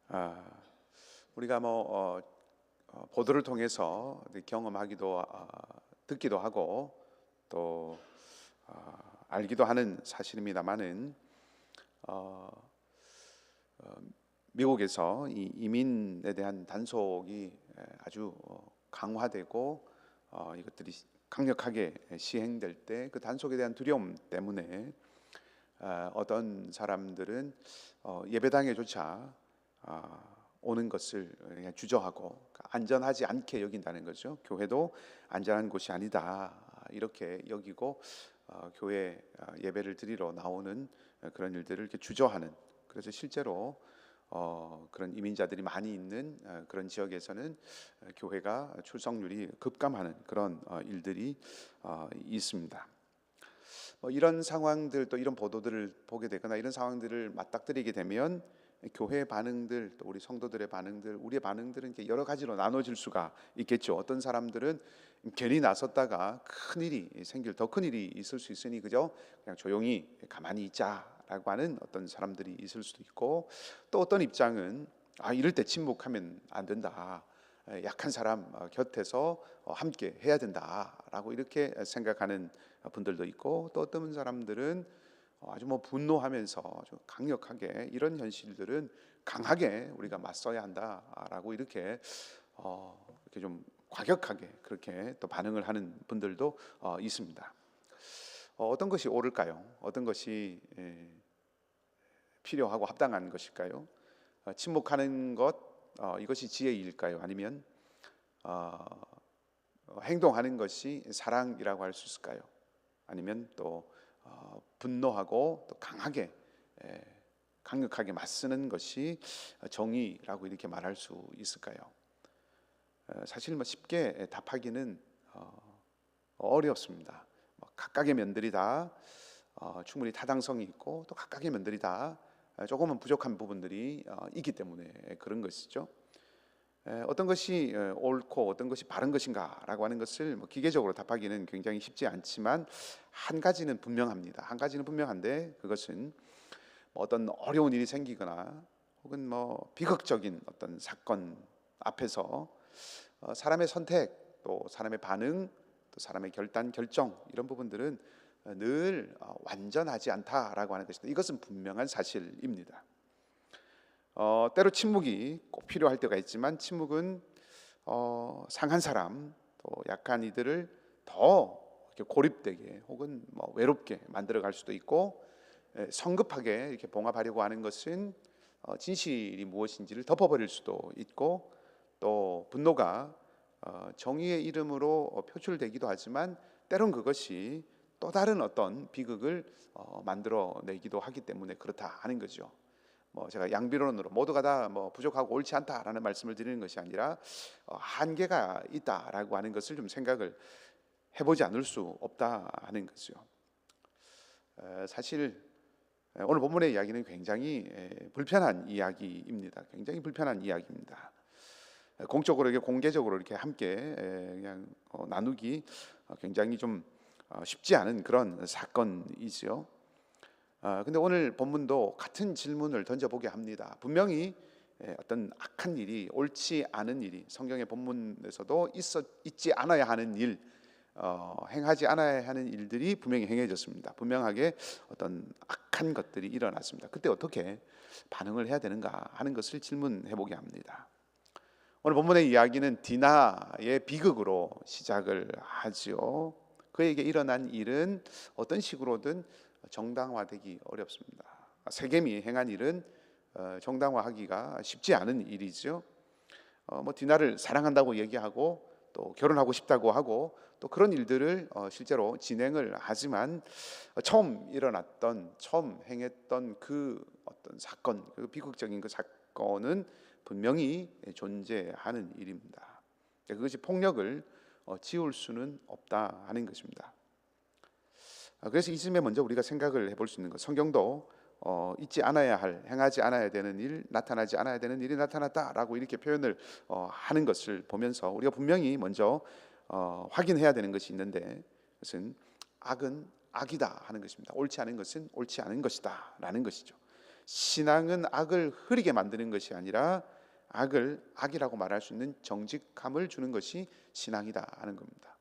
아, 우리가 보도를 통해서 경험하기도 듣기도 하고 또 알기도 하는 사실입니다만은 어, 어, 미국에서 이 이민에 대한 단속이 아주 강화되고 이것들이 강력하게 시행될 때 그 단속에 대한 두려움 때문에 어떤 사람들은 예배당에조차 오는 것을 그냥 주저하고 안전하지 않게 여긴다는 거죠. 교회도 안전한 곳이 아니다 이렇게 여기고 교회 예배를 드리러 나오는 그런 일들을 이렇게 주저하는, 그래서 실제로 그런 이민자들이 많이 있는 그런 지역에서는 교회가 출석률이 급감하는 그런 일들이 있습니다. 이런 상황들, 또 이런 보도들을 보게 되거나 이런 상황들을 맞닥뜨리게 되면 교회의 반응들, 또 우리 성도들의 반응들, 우리의 반응들은 이렇게 여러 가지로 나눠질 수가 있겠죠. 어떤 사람들은 괜히 나섰다가 큰 일이 생길, 더 큰 일이 있을 수 있으니 그저 그냥 조용히 가만히 있자라고 하는 어떤 사람들이 있을 수도 있고, 또 어떤 입장은 이럴 때 침묵하면 안 된다, 약한 사람 곁에서 함께 해야 된다라고 이렇게 생각하는 분들도 있고, 또 어떤 사람들은 아주 분노하면서 아주 강력하게 이런 현실들은 강하게 우리가 맞서야 한다라고 이렇게 이렇게 좀 과격하게 그렇게 또 반응을 하는 분들도 있습니다. 어떤 것이 옳을까요? 어떤 것이 필요하고 합당한 것일까요? 침묵하는 것, 이것이 지혜일까요? 아니면 행동하는 것이 사랑이라고 할 수 있을까요? 아니면 또 분노하고 또 강력하게 맞서는 것이 정의라고 이렇게 말할 수 있을까요? 사실 쉽게 답하기는 어렵습니다. 각각의 면들이 다 충분히 타당성이 있고, 또 각각의 면들이 다 조금은 부족한 부분들이 있기 때문에 그런 것이죠. 어떤 것이 옳고 어떤 것이 바른 것인가라고 하는 것을 기계적으로 답하기는 굉장히 쉽지 않지만, 한 가지는 분명합니다. 한 가지는 분명한데, 그것은 어떤 어려운 일이 생기거나 혹은 비극적인 어떤 사건 앞에서 사람의 선택, 또 사람의 반응, 또 사람의 결단, 결정, 이런 부분들은 늘 완전하지 않다라고 하는 것입니다. 이것은 분명한 사실입니다. 때로 침묵이 꼭 필요할 때가 있지만, 침묵은 상한 사람, 또 약한 이들을 더 이렇게 고립되게 혹은 외롭게 만들어갈 수도 있고, 성급하게 이렇게 봉합하려고 하는 것은 진실이 무엇인지를 덮어버릴 수도 있고, 또 분노가 정의의 이름으로 표출되기도 하지만, 때론 그것이 또 다른 어떤 비극을 만들어내기도 하기 때문에 그렇다 하는 거죠. 제가 양비론으로 모두가 다 부족하고 옳지 않다라는 말씀을 드리는 것이 아니라 한계가 있다라고 하는 것을 좀 생각을 해보지 않을 수 없다 하는 거죠. 사실 오늘 본문의 이야기는 굉장히 불편한 이야기입니다. 굉장히 불편한 이야기입니다. 공적으로 이렇게 공개적으로 이렇게 함께 그냥 나누기 굉장히 좀 쉽지 않은 그런 사건이죠. 근데 오늘 본문도 같은 질문을 던져보게 합니다. 분명히 어떤 악한 일이, 옳지 않은 일이 성경의 본문에서도 있지 않아야 하는 일, 행하지 않아야 하는 일들이 분명히 행해졌습니다. 분명하게 어떤 악한 것들이 일어났습니다. 그때 어떻게 반응을 해야 되는가 하는 것을 질문해보게 합니다. 오늘 본문의 이야기는 디나의 비극으로 시작을 하지요. 그에게 일어난 일은 어떤 식으로든 정당화되기 어렵습니다. 세겜이 행한 일은 정당화하기가 쉽지 않은 일이죠. 디나를 사랑한다고 얘기하고 또 결혼하고 싶다고 하고 또 그런 일들을 실제로 진행을 하지만, 처음 행했던 그 어떤 사건, 그 비극적인 그 사건은 분명히 존재하는 일입니다. 그것이 폭력을 지울 수는 없다 하는 것입니다. 그래서 이쯤에 먼저 우리가 생각을 해볼 수 있는 것, 성경도 있지 않아야 할, 행하지 않아야 되는 일, 나타나지 않아야 되는 일이 나타났다라고 이렇게 표현을 하는 것을 보면서 우리가 분명히 먼저 확인해야 되는 것이 있는데, 그것은 악은 악이다 하는 것입니다. 옳지 않은 것은 옳지 않은 것이다 라는 것이죠. 신앙은 악을 흐리게 만드는 것이 아니라 악을 악이라고 말할 수 있는 정직함을 주는 것이 신앙이다 하는 겁니다.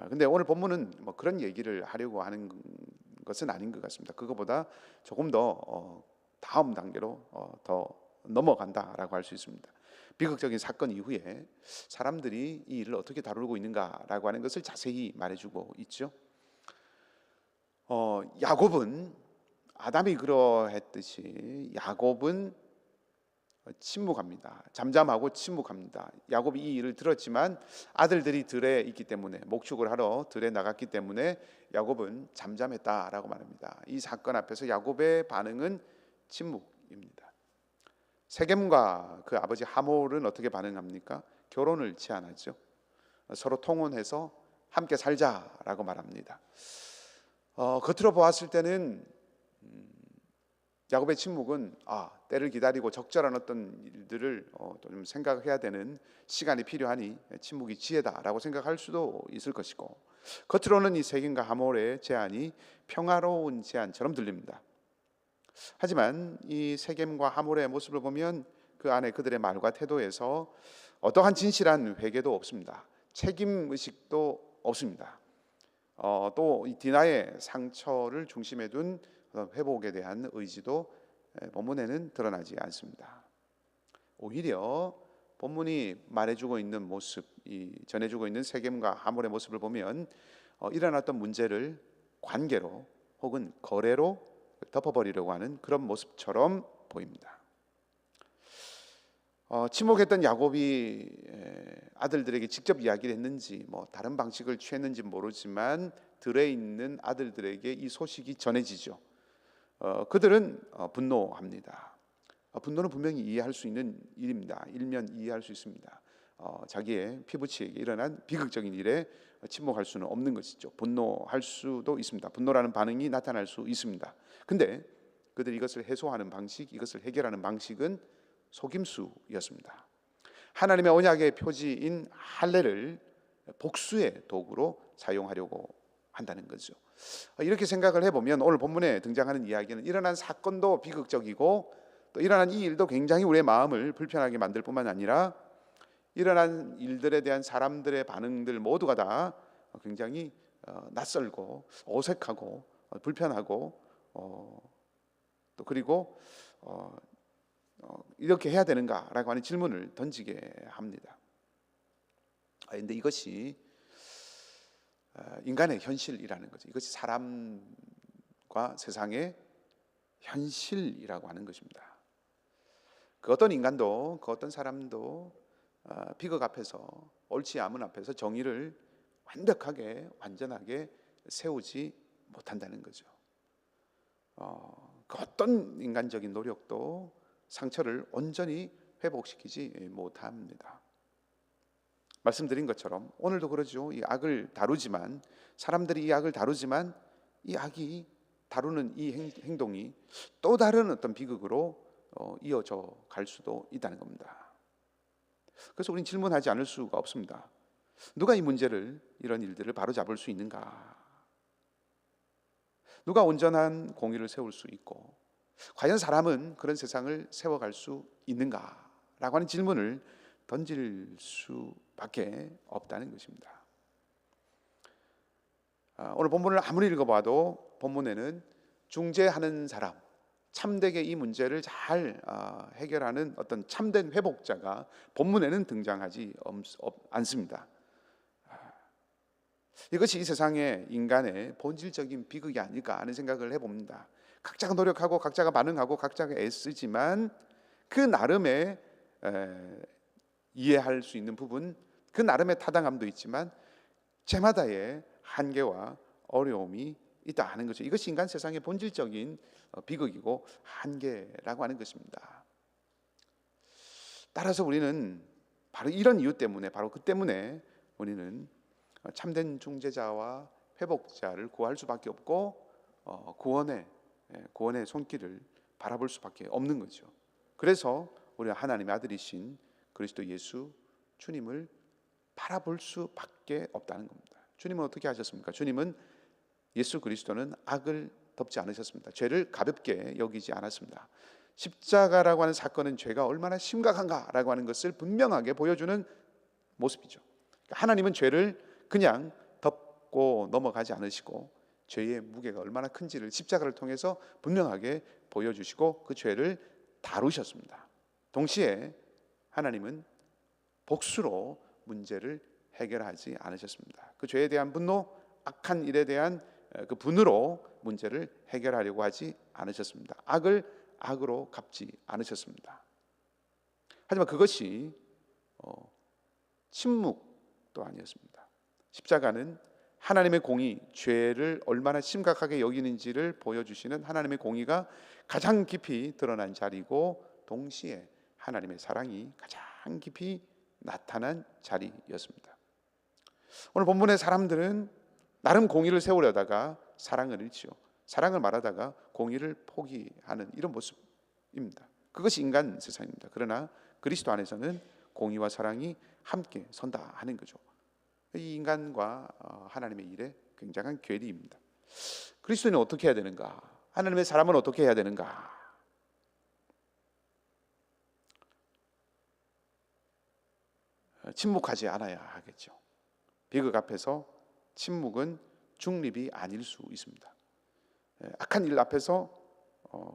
근데 오늘 본문은 뭐 그런 얘기를 하려고 하는 것은 아닌 것 같습니다. 그거보다 조금 더 다음 단계로 더 넘어간다라고 할 수 있습니다. 비극적인 사건 이후에 사람들이 이 일을 어떻게 다루고 있는가라고 하는 것을 자세히 말해주고 있죠. 야곱은 아담이 그러했듯이 야곱은 침묵합니다. 잠잠하고 침묵합니다. 야곱이 이 일을 들었지만 아들들이 들에 있기 때문에, 목축을 하러 들에 나갔기 때문에 야곱은 잠잠했다라고 말합니다. 이 사건 앞에서 야곱의 반응은 침묵입니다. 세겜과 그 아버지 하몰은 어떻게 반응합니까? 결혼을 제안하죠. 서로 통혼해서 함께 살자라고 말합니다. 겉으로 보았을 때는 야곱의 침묵은 때를 기다리고 적절한 어떤 일들을 또 좀 생각해야 되는 시간이 필요하니 침묵이 지혜다라고 생각할 수도 있을 것이고, 겉으로는 이 세겜과 하몰의 제안이 평화로운 제안처럼 들립니다. 하지만 이 세겜과 하몰의 모습을 보면 그 안에 그들의 말과 태도에서 어떠한 진실한 회개도 없습니다. 책임 의식도 없습니다. 또 이 디나의 상처를 중심에 둔 회복에 대한 의지도 본문에는 드러나지 않습니다. 오히려 본문이 말해주고 있는 모습, 이 전해주고 있는 세겜과 하몰의 모습을 보면 일어났던 문제를 관계로 혹은 거래로 덮어버리려고 하는 그런 모습처럼 보입니다. 침묵했던 야곱이 아들들에게 직접 이야기를 했는지 뭐 다른 방식을 취했는지 모르지만 들에 있는 아들들에게 이 소식이 전해지죠. 그들은 분노합니다. 분노는 분명히 이해할 수 있는 일입니다. 일면 이해할 수 있습니다. 자기의 피부치에게 일어난 비극적인 일에 침묵할 수는 없는 것이죠. 분노할 수도 있습니다. 분노라는 반응이 나타날 수 있습니다. 근데 그들이 이것을 해소하는 방식, 이것을 해결하는 방식은 속임수였습니다. 하나님의 언약의 표지인 할례를 복수의 도구로 사용하려고 한다는 거죠. 이렇게 생각을 해보면 오늘 본문에 등장하는 이야기는 일어난 사건도 비극적이고 또 일어난 이 일도 굉장히 우리의 마음을 불편하게 만들 뿐만 아니라 일어난 일들에 대한 사람들의 반응들 모두가 다 굉장히 낯설고 어색하고 불편하고 또 그리고 이렇게 해야 되는가라고 하는 질문을 던지게 합니다. 그런데 이것이 인간의 현실이라는 거죠. 이것이 사람과 세상의 현실이라고 하는 것입니다. 그 어떤 인간도 그 어떤 사람도 비극 앞에서, 옳지 않은 앞에서 정의를 완벽하게 완전하게 세우지 못한다는 거죠. 그 어떤 인간적인 노력도 상처를 온전히 회복시키지 못합니다. 말씀드린 것처럼 오늘도 그러죠. 이 악을 다루지만, 사람들이 이 악을 다루지만 이 악이 다루는 이 행동이 또 다른 어떤 비극으로 이어져 갈 수도 있다는 겁니다. 그래서 우리는 질문하지 않을 수가 없습니다. 누가 이 문제를, 이런 일들을 바로잡을 수 있는가? 누가 온전한 공의를 세울 수 있고 과연 사람은 그런 세상을 세워갈 수 있는가? 라고 하는 질문을 던질 수밖에 없다는 것입니다. 오늘 본문을 아무리 읽어봐도 본문에는 중재하는 사람, 참되게 이 문제를 잘 해결하는 어떤 참된 회복자가 본문에는 등장하지 않습니다. 이것이 이 세상의 인간의 본질적인 비극이 아닐까 하는 생각을 해봅니다. 각자가 노력하고 각자가 반응하고 각자가 애쓰지만 그 나름의 이해할 수 있는 부분, 그 나름의 타당함도 있지만 제마다의 한계와 어려움이 있다 하는 거죠. 이것이 인간 세상의 본질적인 비극이고 한계라고 하는 것입니다. 따라서 우리는 바로 이런 이유 때문에, 바로 그 때문에 우리는 참된 중재자와 회복자를 구할 수밖에 없고 구원의 손길을 바라볼 수밖에 없는 거죠. 그래서 우리가 하나님의 아들이신 그리스도 예수 주님을 바라볼 수밖에 없다는 겁니다. 주님은 어떻게 하셨습니까? 주님은 예수 그리스도는 악을 덮지 않으셨습니다. 죄를 가볍게 여기지 않았습니다. 십자가라고 하는 사건은 죄가 얼마나 심각한가라고 하는 것을 분명하게 보여주는 모습이죠. 하나님은 죄를 그냥 덮고 넘어가지 않으시고 죄의 무게가 얼마나 큰지를 십자가를 통해서 분명하게 보여주시고 그 죄를 다루셨습니다. 동시에 하나님은 복수로 문제를 해결하지 않으셨습니다. 그 죄에 대한 분노, 악한 일에 대한 그 분으로 문제를 해결하려고 하지 않으셨습니다. 악을 악으로 갚지 않으셨습니다. 하지만 그것이 침묵도 아니었습니다. 십자가는 하나님의 공의, 죄를 얼마나 심각하게 여기는지를 보여주시는 하나님의 공의가 가장 깊이 드러난 자리고, 동시에 하나님의 사랑이 가장 깊이 나타난 자리였습니다. 오늘 본문의 사람들은 나름 공의를 세우려다가 사랑을 잃지요. 사랑을 말하다가 공의를 포기하는 이런 모습입니다. 그것이 인간 세상입니다. 그러나 그리스도 안에서는 공의와 사랑이 함께 선다 하는 거죠. 이 인간과 하나님의 일에 굉장한 괴리입니다. 그리스도인은 어떻게 해야 되는가? 하나님의 사람은 어떻게 해야 되는가? 침묵하지 않아야 하겠죠. 비극 앞에서 침묵은 중립이 아닐 수 있습니다. 악한 일 앞에서,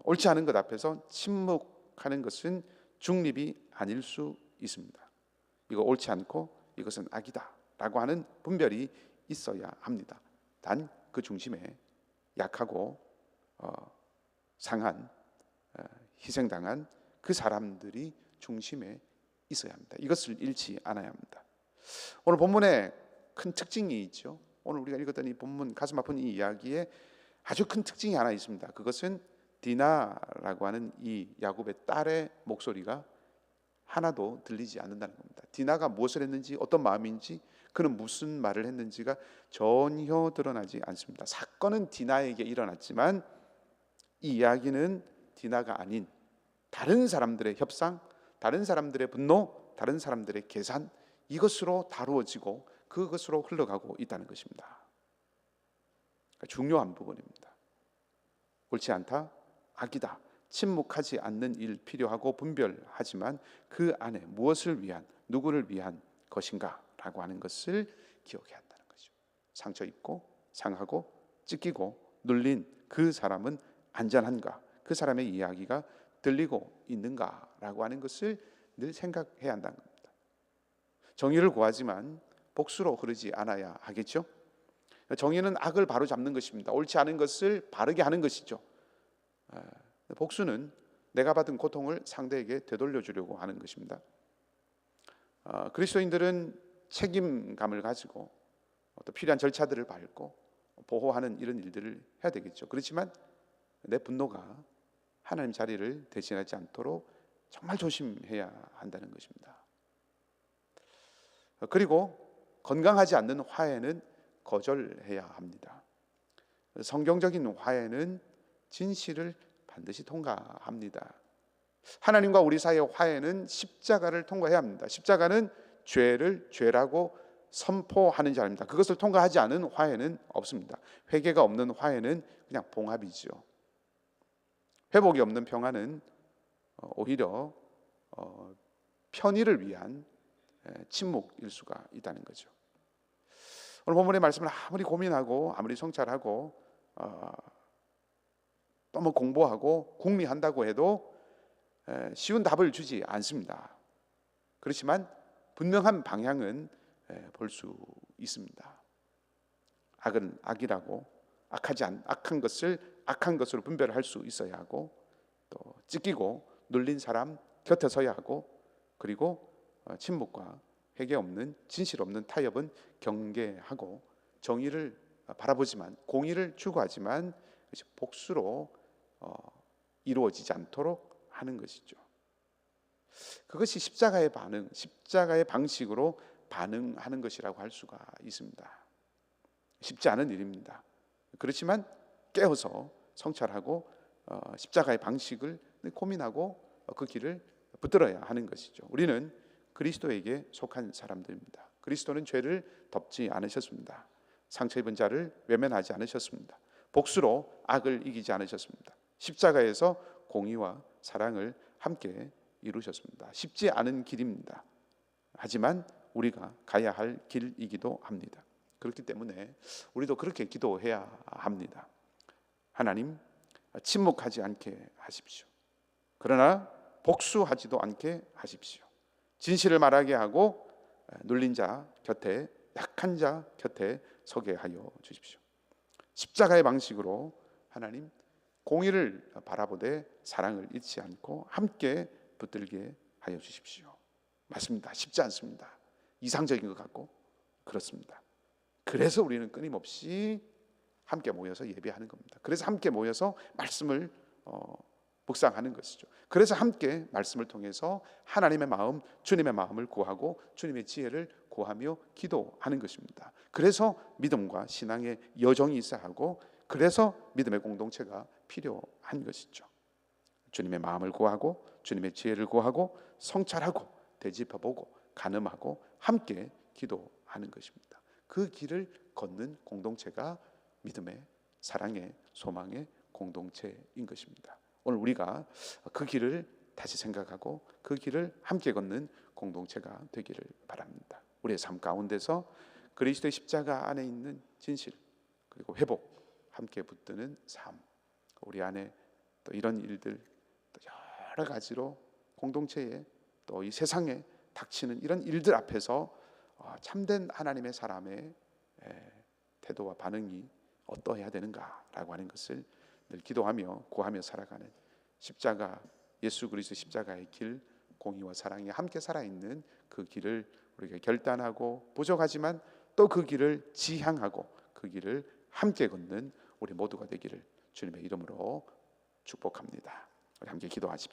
옳지 않은 것 앞에서 침묵하는 것은 중립이 아닐 수 있습니다. 이거 옳지 않고 이것은 악이다 라고 하는 분별이 있어야 합니다. 단 그 중심에 약하고 상한, 희생당한 그 사람들이 중심에 있어야 합니다. 이것을 잃지 않아야 합니다. 오늘 본문에 큰 특징이 있죠. 오늘 우리가 읽었던 이 본문, 가슴 아픈 이 이야기에 아주 큰 특징이 하나 있습니다. 그것은 디나라고 하는 이 야곱의 딸의 목소리가 하나도 들리지 않는다는 겁니다. 디나가 무엇을 했는지, 어떤 마음인지, 그는 무슨 말을 했는지가 전혀 드러나지 않습니다. 사건은 디나에게 일어났지만 이 이야기는 디나가 아닌 다른 사람들의 협상, 다른 사람들의 분노, 다른 사람들의 계산, 이것으로 다루어지고 그것으로 흘러가고 있다는 것입니다. 그러니까 중요한 부분입니다. 옳지 않다, 악이다, 침묵하지 않는 일 필요하고 분별하지만 그 안에 무엇을 위한, 누구를 위한 것인가 라고 하는 것을 기억해야 한다는 거죠. 상처 입고 상하고 찢기고 눌린 그 사람은 안전한가, 그 사람의 이야기가 들리고 있는가 라고 하는 것을 늘 생각해야 한다는 겁니다. 정의를 구하지만 복수로 흐르지 않아야 하겠죠. 정의는 악을 바로잡는 것입니다. 옳지 않은 것을 바르게 하는 것이죠. 복수는 내가 받은 고통을 상대에게 되돌려 주려고 하는 것입니다. 그리스도인들은 책임감을 가지고 또 필요한 절차들을 밟고 보호하는 이런 일들을 해야 되겠죠. 그렇지만 내 분노가 하나님 자리를 대신하지 않도록 정말 조심해야 한다는 것입니다. 그리고 건강하지 않는 화해는 거절해야 합니다. 성경적인 화해는 진실을 반드시 통과합니다. 하나님과 우리 사이의 화해는 십자가를 통과해야 합니다. 십자가는 죄를 죄라고 선포하는 자입니다. 그것을 통과하지 않은 화해는 없습니다. 회개가 없는 화해는 그냥 봉합이죠. 회복이 없는 평화는 오히려 편의를 위한 침묵일 수가 있다는 거죠. 오늘 본문의 말씀을 아무리 고민하고 아무리 성찰하고 또 공부하고 궁리한다고 해도 쉬운 답을 주지 않습니다. 그렇지만 분명한 방향은 볼 수 있습니다. 악은 악이라고, 악한 것을 악한 것으로 분별할 수 있어야 하고, 또 찢기고 눌린 사람 곁에 서야 하고, 그리고 침묵과 회개 없는, 진실 없는 타협은 경계하고, 정의를 바라보지만, 공의를 추구하지만 복수로 이루어지지 않도록 하는 것이죠. 그것이 십자가의 반응, 십자가의 방식으로 반응하는 것이라고 할 수가 있습니다. 쉽지 않은 일입니다. 그렇지만 깨어서 성찰하고 십자가의 방식을 고민하고 그 길을 붙들어야 하는 것이죠. 우리는 그리스도에게 속한 사람들입니다. 그리스도는 죄를 덮지 않으셨습니다. 상처 입은 자를 외면하지 않으셨습니다. 복수로 악을 이기지 않으셨습니다. 십자가에서 공의와 사랑을 함께 이루셨습니다. 쉽지 않은 길입니다. 하지만 우리가 가야 할 길이기도 합니다. 그렇기 때문에 우리도 그렇게 기도해야 합니다. 하나님, 침묵하지 않게 하십시오. 그러나 복수하지도 않게 하십시오. 진실을 말하게 하고 눌린 자 곁에, 약한 자 곁에 서게 하여 주십시오. 십자가의 방식으로 하나님, 공의를 바라보되 사랑을 잊지 않고 함께 붙들게 하여 주십시오. 맞습니다. 쉽지 않습니다. 이상적인 것 같고 그렇습니다. 그래서 우리는 끊임없이 함께 모여서 예배하는 겁니다. 그래서 함께 모여서 말씀을 묵상하는 것이죠. 그래서 함께 말씀을 통해서 하나님의 마음, 주님의 마음을 구하고 주님의 지혜를 구하며 기도하는 것입니다. 그래서 믿음과 신앙의 여정이 있어야 하고, 그래서 믿음의 공동체가 필요한 것이죠. 주님의 마음을 구하고 주님의 지혜를 구하고 성찰하고 되짚어보고 간음하고 함께 기도하는 것입니다. 그 길을 걷는 공동체가 믿음의, 사랑의, 소망의 공동체인 것입니다. 오늘 우리가 그 길을 다시 생각하고 그 길을 함께 걷는 공동체가 되기를 바랍니다. 우리의 삶 가운데서 그리스도의 십자가 안에 있는 진실, 그리고 회복, 함께 붙드는 삶, 우리 안에 또 이런 일들, 또 여러 가지로 공동체에 또 이 세상에 닥치는 이런 일들 앞에서 참된 하나님의 사람의 태도와 반응이 어떠해야 되는가라고 하는 것을 늘 기도하며 구하며 살아가는 십자가, 예수 그리스도 십자가의 길, 공의와 사랑이 함께 살아있는 그 길을 우리가 결단하고 부족하지만 또 그 길을 지향하고 그 길을 함께 걷는 우리 모두가 되기를 주님의 이름으로 축복합니다. 우리 함께 기도하십시다.